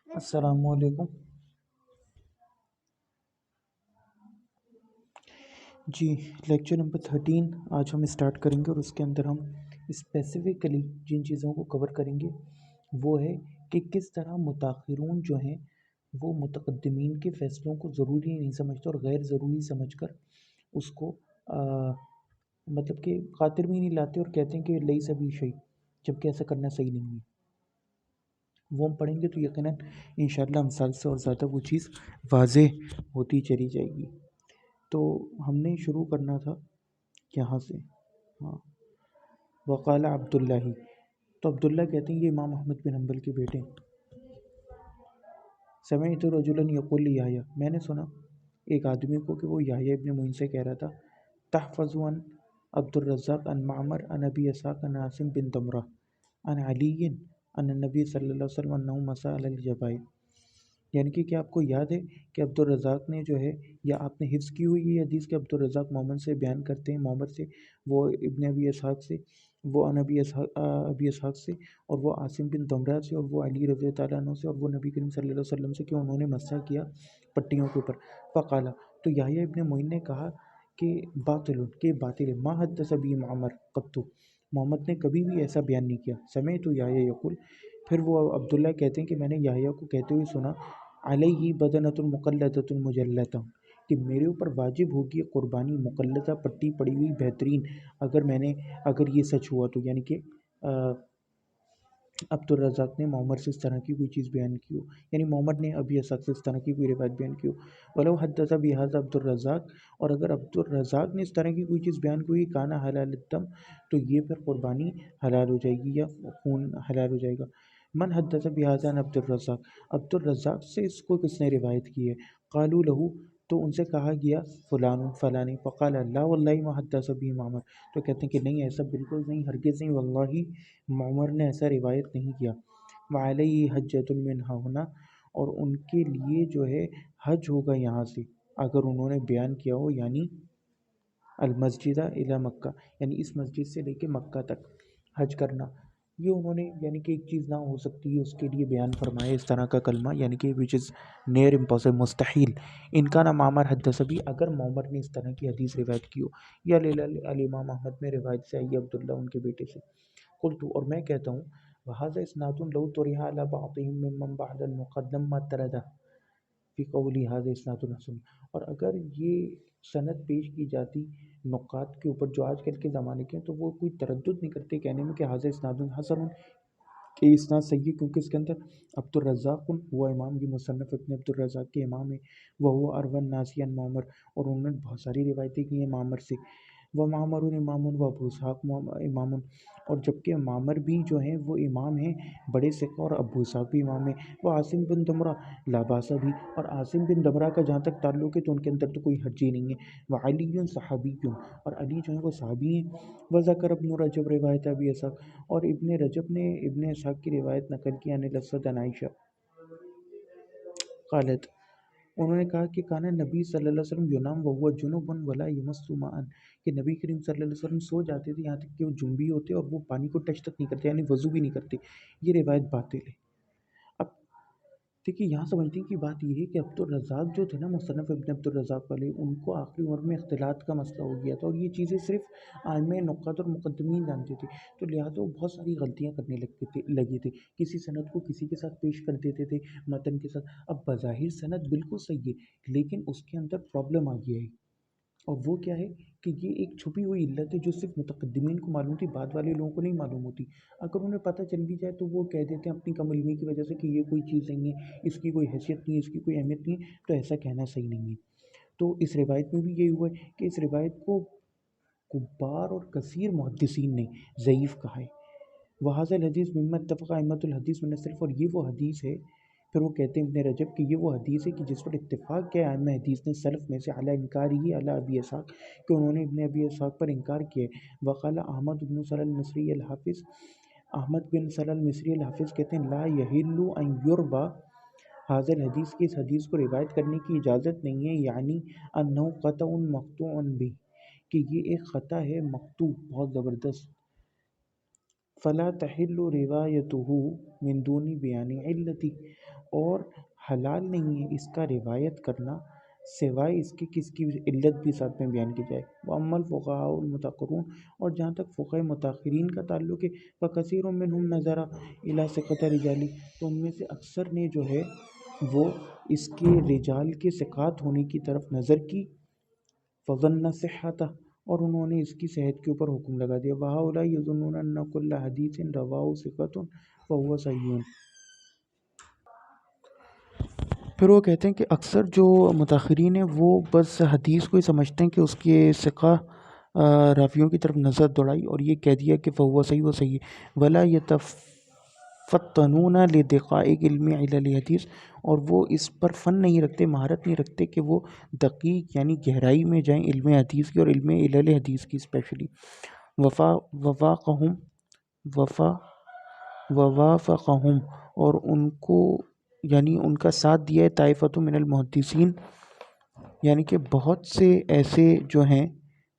السلام علیکم جی، lecture number 13 آج ہم اسٹارٹ کریں گے اور اس کے اندر ہم اسپیسیفکلی جن چیزوں کو کور کریں گے وہ ہے کہ کس طرح متاخرون جو ہیں وہ متقدمین کے فیصلوں کو ضروری نہیں سمجھتے اور غیر ضروری سمجھ کر اس کو مطلب کہ خاطر بھی نہیں لاتے اور کہتے ہیں کہ لئی سبھی شئی، جبکہ ایسا کرنا صحیح نہیں ہے۔ وہ ہم پڑھیں گے تو یقیناً انشاءاللہ امثال سے اور زیادہ وہ چیز واضح ہوتی چلی جائے گی۔ تو ہم نے شروع کرنا تھا یہاں سے، ہاں، وقال عبداللہ، تو عبداللہ کہتے ہیں یہ امام احمد بن حنبل کے بیٹے ہیں۔ سمعت رجلا یقول لیحییٰ، میں نے سنا ایک آدمی کو کہ وہ یحییٰ ابن معین سے کہہ رہا تھا، تحفظ عن عبد الرزاق عن معمر عن ابی اسحاق عن عاصم بن دمرہ عن علی عن النبی صلی اللہ علیہ وسلم انہ مسح علی الجبائر، یعنی کہ کیا آپ کو یاد ہے کہ عبد الرزاق نے جو ہے، یا آپ نے حفظ کی ہوئی یہ حدیث کہ عبد الرزاق محمد سے بیان کرتے ہیں، محمد سے، وہ ابن ابی اسحاق سے، وہ ان ابی اسحاق سے، اور وہ عاصم بن دمرہ سے، اور وہ علی رضی تعالیٰ عنہ سے، اور وہ نبی کریم صلی اللہ علیہ وسلم سے کہ انہوں نے مسح کیا پٹیوں کے اوپر۔ فقالا، تو یحییٰ ابن معین نے کہا کہ باطل، کہ باطل ہے، ما حدث به معمر قط، محمد نے کبھی بھی ایسا بیان نہیں کیا۔ سمعت یحییٰ یقول، پھر وہ عبداللہ کہتے ہیں کہ میں نے یحییٰ کو کہتے ہوئے سنا، علیہ بدنۃ مقلدۃ مجلدۃ، کہ میرے اوپر واجب ہوگی قربانی مقلدہ، پٹی پڑی ہوئی بہترین، اگر یہ سچ ہوا تو، یعنی کہ عبد الرزاق نے معمر سے اس طرح کی کوئی چیز بیان کی ہو، یعنی محمد نے ابی اسحاق سے اس طرح کی کوئی روایت بیان کی ہو۔ ولو حدث بہذا عبد الرزاق، اور اگر عبد الرزاق نے اس طرح کی کوئی چیز بیان کی ہوئی، کانا حلال الدم، تو یہ پھر قربانی حلال ہو جائے گی یا خون حلال ہو جائے گا۔ من حدث بہذا عن عبد الرزاق، عبد الرزاق سے اس کو کس نے روایت کی ہے؟ قالوا لہو، تو ان سے کہا گیا فلان فلانی، فقال لا واللہ ما حدث به معمر، تو کہتے ہیں کہ نہیں، ایسا بالکل نہیں، ہرگز نہیں، واللہ معمر نے ایسا روایت نہیں کیا۔ وعلیہ حجۃ من ہاہنا، اور ان کے لیے جو ہے حج ہوگا یہاں سے، اگر انہوں نے بیان کیا ہو، یعنی المسجد الی مکہ، یعنی اس مسجد سے لے کے مکہ تک حج کرنا، یہ انہوں نے یعنی کہ ایک چیز نہ ہو سکتی ہے اس کے لیے بیان فرمائے اس طرح کا کلمہ، یعنی کہ وچ از نیئر امپاسبل، مستحیل۔ ان کا نام معمر حدث بھی، اگر معمر نے اس طرح کی حدیث روایت کی ہو، یا الامام احمد میں روایت سے آئی عبداللہ ان کے بیٹے سے۔ قلت، اور میں کہتا ہوں، وہذا اسناد لو طرح علی بعضهم ممن بعد المقدم ما تردہ فی قولی هذا اسناد حسن، اور اگر یہ سند پیش کی جاتی نقات کے اوپر جو آج کل کے زمانے کے ہیں، تو وہ کوئی تردد نہیں کرتے کہنے میں کہ حاضر اسناد حسن، کہ اسناد صحیح ہے، کیونکہ اس کے اندر عبد الرزاق ہوا امام، یہ مصنف ابن عبد الرزاق کے امام ہیں، وہ ہوا اروان ناسی عن معمر، اور انہوں نے بہت ساری روایتیں کی ہیں معمر سے، وہ معمر امام و ابو اسحاق امام، اور جبکہ معمر بھی جو ہیں وہ امام ہیں بڑے ثقہ، اور ابو اسحاق بھی امام ہیں، وہ عاصم بن دمرہ لا باسا بھی، اور عاصم بن دمرہ کا جہاں تک تعلق ہے تو ان کے اندر تو کوئی حرج ہی نہیں ہے، وہ علی صحابی، اور علی جو ہیں وہ صحابی ہیں، وذکر ابن رجب روایت ابی اسحاق، اور ابن رجب نے ابن اسحاق کی روایت نقل کی عن الاسود عن عائشہ قالت، انہوں نے کہا کہ کانا نبی صلی اللہ علیہ وسلم ینام وہو جنب ولا یمس ماء، کہ نبی کریم صلی اللہ علیہ وسلم سو جاتے تھے یہاں تک کہ وہ جنبی ہوتے اور وہ پانی کو ٹچ تک نہیں کرتے، یعنی وضو بھی نہیں کرتے۔ یہ روایت باطل ہے۔ اب دیکھیے یہاں سمجھنے کی بات یہ ہے کہ عبد الرزاق جو تھے نا، مصنف ابن عبد الرزاق والے، ان کو آخری عمر میں اختلاط کا مسئلہ ہو گیا تھا، اور یہ چیزیں صرف ائمہ نقاد اور مقدمین جانتے تھے، تو لہٰذا وہ بہت ساری غلطیاں کرنے لگے تھے، کسی سند کو کسی کے ساتھ پیش کر دیتے تھے متن کے ساتھ۔ اب بظاہر سند بالکل صحیح ہے، لیکن اس کے اندر پرابلم آ گیا ہے، اور وہ کیا ہے کہ یہ ایک چھپی ہوئی علت ہے جو صرف متقدمین کو معلوم تھی، بعد والے لوگوں کو نہیں معلوم ہوتی۔ اگر انہیں پتہ چل بھی جائے تو وہ کہہ دیتے ہیں اپنی کم علمی کی وجہ سے کہ یہ کوئی چیز نہیں ہے، اس کی کوئی حیثیت نہیں ہے، اس کی کوئی اہمیت نہیں ہے، تو ایسا کہنا صحیح نہیں ہے۔ تو اس روایت میں بھی یہی ہوا ہے کہ اس روایت کو کبار اور کثیر محدثین نے ضعیف کہا ہے۔ وہذا الحدیث مما اتفق ائمۃ الحدیث من السلف، اور یہ وہ حدیث ہے، پھر وہ کہتے ہیں ابن رجب کہ یہ وہ حدیث ہے کہ جس پر اتفاق کیا ہے ائمہ حدیث نے سلف میں سے، علی انکار ہی علی ابی اسحاق، کہ انہوں نے ابن ابی اسحاق پر انکار کیا ہے۔ وقال احمد بن صلی المصری الحافظ، احمد بن صلی المصری الحافظ کہتے ہیں لا یحل ان یربا حاضر الحدیث کی، اس حدیث کو روایت کرنے کی اجازت نہیں ہے، یعنی انہ قطع مقطوع بھی، کہ یہ ایک خطا ہے مقطوع، بہت زبردست، فلا تحل روایتہ من دون بیان علتی، اور حلال نہیں ہے اس کا روایت کرنا سوائے اس کے کس کی علت بھی ساتھ میں بیان کی جائے۔ واما الفقہاء المتاخرون، اور جہاں تک فقہ متاخرین کا تعلق ہے، فکثیر منہم نظر الی ثقۃ رجالی، تو ان میں سے اکثر نے جو ہے وہ اس کے رجال کے ثقات ہونے کی طرف نظر کی، فظن صحتہ، اور انہوں نے اس کی صحت کے اوپر حکم لگا دیا۔ وہؤلاء یظنون ان کل حدیث رواہ ثقۃ فہو صحیح، پھر وہ کہتے ہیں کہ اکثر جو متاخرین ہیں وہ بس حدیث کو ہی سمجھتے ہیں کہ اس کے ثقہ راویوں کی طرف نظر دوڑائی اور یہ کہہ دیا کہ فہو صحیح و صحیح، ولا یتفطنون لدقائق علم علل حدیث، اور وہ اس پر فن نہیں رکھتے، مہارت نہیں رکھتے کہ وہ دقیق یعنی گہرائی میں جائیں علم حدیث کی اور علم علل حدیث کی اسپیشلی۔ وفاقہم وفا ووافقہم، اور ان کو یعنی ان کا ساتھ دیا ہے طائفۃ من المحدثین، یعنی کہ بہت سے ایسے جو ہیں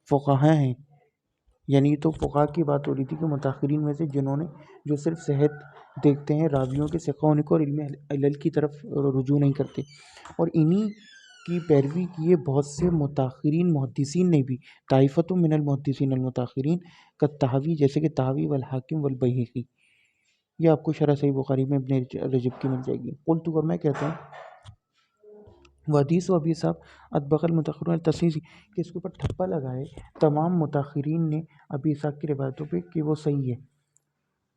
فقہاء ہیں، یعنی تو فقہاء کی بات ہو رہی تھی کہ متاخرین میں سے جنہوں نے جو صرف صحت دیکھتے ہیں راویوں کے ثقہ ہونے کو اور علم علل کی طرف رجوع نہیں کرتے، اور انہی کی پیروی کیے بہت سے متاخرین محدثین نے بھی، طائفۃ من المحدثین المتاخرین کالطحاوی، جیسے کہ طحاوی والحاکم والبیہقی، یہ آپ کو شرح صحیح بخاری میں ابن رجب کی مل جائے گی۔ قلت، اور میں کہتا ہوں، حدیث و ابی صاحب اطبق المتاخرون التصحیح، کہ اس کے اوپر ٹھپا لگا ہے تمام متاخرین نے ابی صاحب کی روایتوں پہ کہ وہ صحیح ہے۔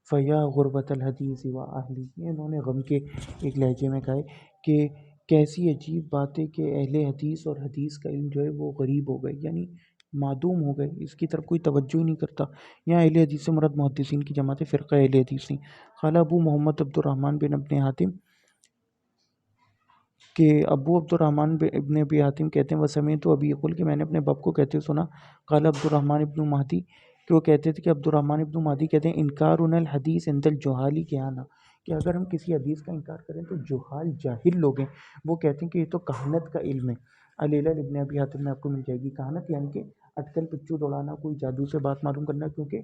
فیا غربت الحدیث و اہلی، یہ انہوں نے غم کے ایک لہجے میں کہا ہے کہ کیسی عجیب بات ہے کہ اہل حدیث اور حدیث کا علم جو ہے وہ غریب ہو گئے، یعنی معدوم ہو گئے، اس کی طرف کوئی توجہ ہی نہیں کرتا۔ یہاں اہل حدیث سے مراد محدثین کی جماعت فرقہ اہل حدیث نہیں۔ قال ابو محمد عبد الرحمن بن ابن حاتم، کہ ابو عبد الرحمن ابن ابی حاتم کہتے ہیں وسمعت ابی یقول، کہ میں نے اپنے باپ کو کہتے سنا، قال عبد الرحمن ابن مہدی، کہ وہ کہتے تھے کہ عبد الرحمن ابن مہدی کہتے ہیں انکارنا الحدیث عند الجہال کہانا، کہ اگر ہم کسی حدیث کا انکار کریں تو جہال جاہل لوگ ہیں وہ کہتے ہیں کہ یہ تو کہانت کا علم ہے۔ العلل ابن ابی حاتم میں آپ کو مل جائے گی۔ کہانت یعنی کہ اٹکل پچو دوڑانا، کوئی جادو سے بات معلوم کرنا، کیونکہ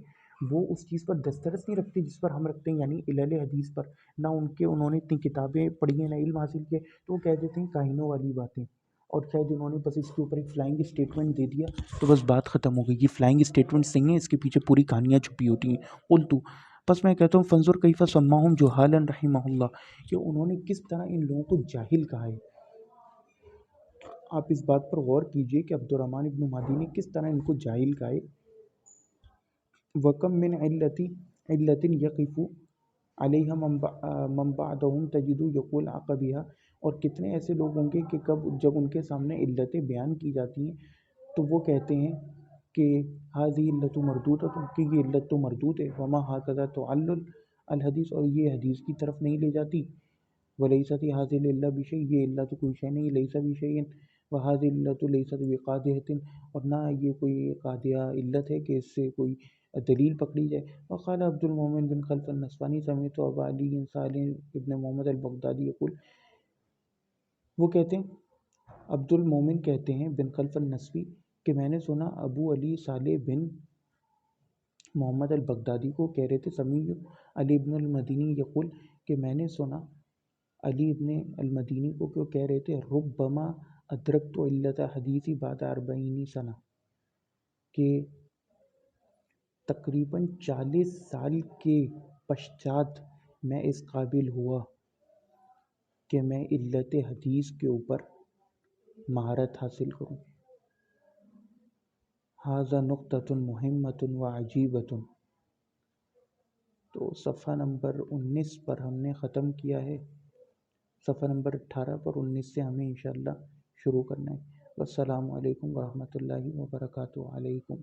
وہ اس چیز پر دسترس نہیں رکھتے جس پر ہم رکھتے ہیں، یعنی علل حدیث پر، نہ انہوں نے اتنی کتابیں پڑھی ہیں، نہ علم حاصل کیے، تو وہ کہہ دیتے ہیں کاہنوں والی باتیں، اور شاید انہوں نے بس اس کے اوپر ایک فلائنگ اسٹیٹمنٹ دے دیا تو بس بات ختم ہو گئی۔ یہ فلائنگ اسٹیٹمنٹس نہیں ہیں، اس کے پیچھے پوری کہانیاں چھپی ہوتی ہیں۔ قلتو، پس میں کہتا ہوں فانظر کیف سماہم جہالا رحمہ اللہ، کہ انہوں نے کس طرح ان لوگوں کو جاہل کہا ہے۔ آپ اس بات پر غور کیجئے کہ عبد الرحمن ابن مہدی نے کس طرح ان کو جاہل کہا ہے۔ وَكَم مِّنْ عِلَّةٍ يَقِفُ عَلَيْهَا مَن بَعْدَهُمْ تَجِدُ يَقُولُ عَقَبِهَا، اور کتنے ایسے لوگ ہوں گے کہ جب ان کے سامنے علتیں بیان کی جاتی ہیں تو وہ کہتے ہیں کہ هذه علت مردودۃ، کہ یہ علت تو مردود ہے، وما هكذا تعلل الحدیث، اور یہ حدیث کی طرف نہیں لے جاتی، ولیست هذه العلة بشیء، یہ علت تو کوئی شے نہیں، لیس بشیء، وهذه العلة لیست بقادحة، اور نہ یہ کوئی قادحہ علت ہے کہ اس سے کوئی دلیل پکڑی جائے۔ وقال عبد المومن بن خلف النسوانی سمعت ابا علی صالح ابن محمد البغدادی یقول، وہ کہتے ہیں عبد المومن کہتے ہیں بن خلف النسوی کہ میں نے سنا ابو علی صالح بن محمد البغدادی کو کہہ رہے تھے، سمیع علی ابن المدینی یقول، کہ میں نے سنا علی ابن المدینی کو کہ وہ کہہ رہے تھے ربما ادرکت علت حدیثی بعد 40 سنہ، کہ تقریباً 40 سال کے پشچات میں اس قابل ہوا کہ میں علت حدیث کے اوپر مہارت حاصل کروں۔ ھذا نقطۃ مہمۃ وعجیبۃ، تو صفحہ نمبر 19 پر ہم نے ختم کیا ہے، صفحہ نمبر 18 پر 19 سے ہمیں انشاءاللہ شروع کرنا ہے۔ والسلام علیکم ورحمۃ اللہ وبرکاتہ علیکم۔